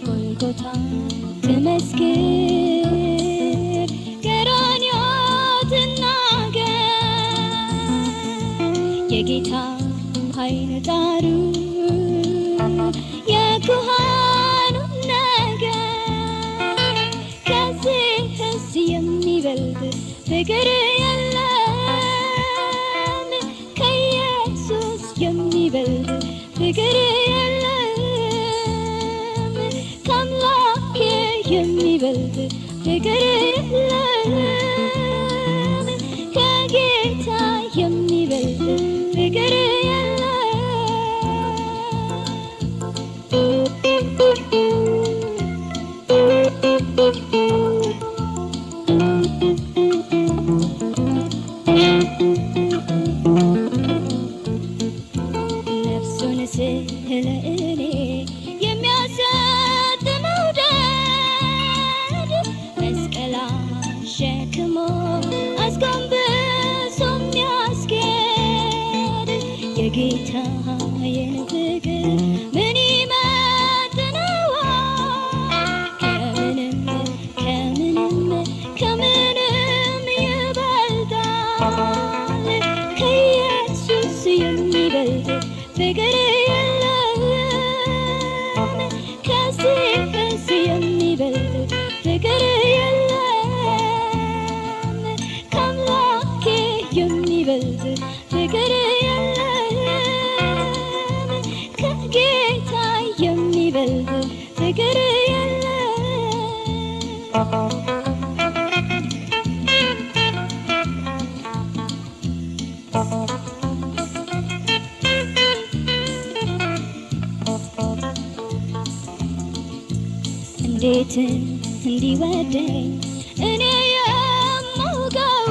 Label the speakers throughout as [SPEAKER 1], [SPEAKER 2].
[SPEAKER 1] ጎልጎታ ተመስገን ቀራንዮ ትናገር የጌታ ኃይል ጣሩ የኩሃኑ ነገር ከዚህ የሚበልጥ ፍቅር የለም ከኢየሱስ የሚበልጥ ፍቅር የለም ከአምላኬ የሚበልጥ ፍቅር የለም ከጌታ የሚበልጥ ፍቅር ነፍሱን ስለ እኔ የሚያሰጥ መውደድ መስቀል አሸክሞ አስጎንብሶ የሚያስኬድ የጌታዬን ፍቅር ምን ይመጥነዋል? ከምንም ይበልጣል ከኢየሱስ የሚበልጥ ፍቅር የለም ከዚህ የሚበልጥ ፍቅር የለም ከአምላኬ የሚበልጥ ፍቅር የለም ከጌታ የሚበልጥ ፍቅር እንዴት እንዲወደኝ እኔ የማውቀው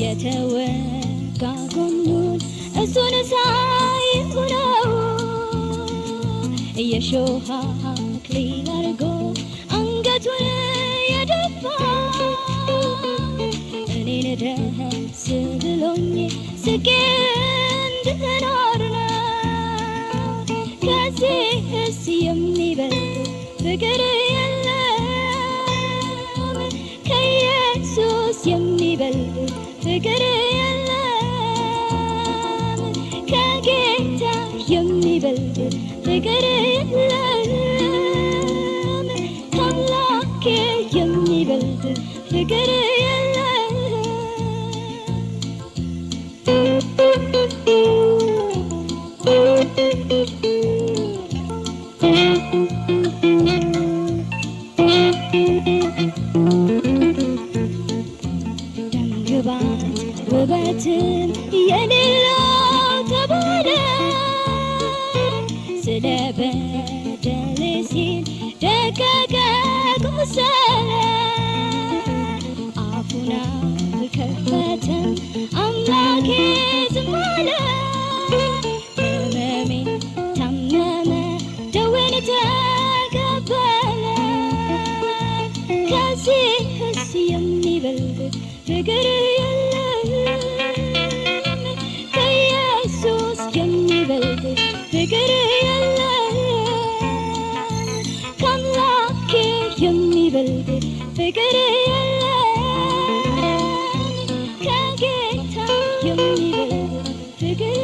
[SPEAKER 1] የተወጋ ጎኑን እሱን ሳየው ነው የሾህ አክሊል አድርጎ አንገቱን የደፋ እኔን ደስ ብሎኝ ስቄ እንድኖር ነው ከዚህስ የሚበልጥ ፍቅር የለም ከኢየሱስ የሚበልጥ ፍቅር የለም ከጌታ የሚበልጥ ፍቅር የለም ከአምላኬ የሚበልጥ ፍቅር ደምግባት ውበትን የሌለው ተባለ ስለ በደሌ ሲል ደቀቀ ቆሰለ አፉን አልከፈተም አምላኬ ዝም አለ ሕመሜን ታመመ ደዌን ተቀበለ ከዚህስ የሚበልጥ ፍቅር የለም ከኢየሱስ የሚበልጥ ፍቅር የለም ከአምላኬ የሚበልጥ ፍቅር የለም ከጌታ የሚበልጥ ፍቅር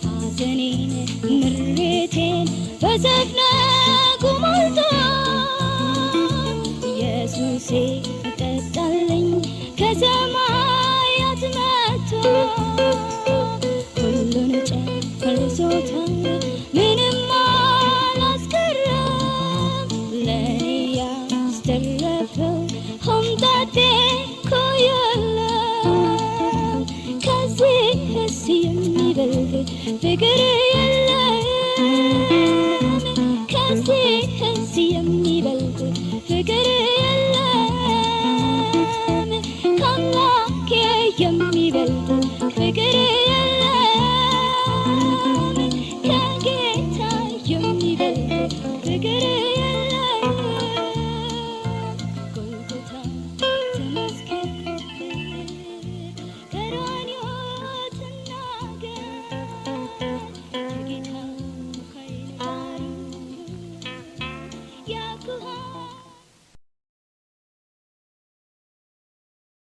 [SPEAKER 1] ሐዘኔን ምሬቴን በዘፍነጉ ሞልቶ ኢየሱሴ ጠጣልኝ ከሰማያት መጥቶ ሁሉን ጨርሶታል ምንም አላስቀረም ለእኔ ያስተረፈው ሆምጣጤ እኮ የለም ከዚህስ የሚበልጥ ፍቅር የለም ከዚህስ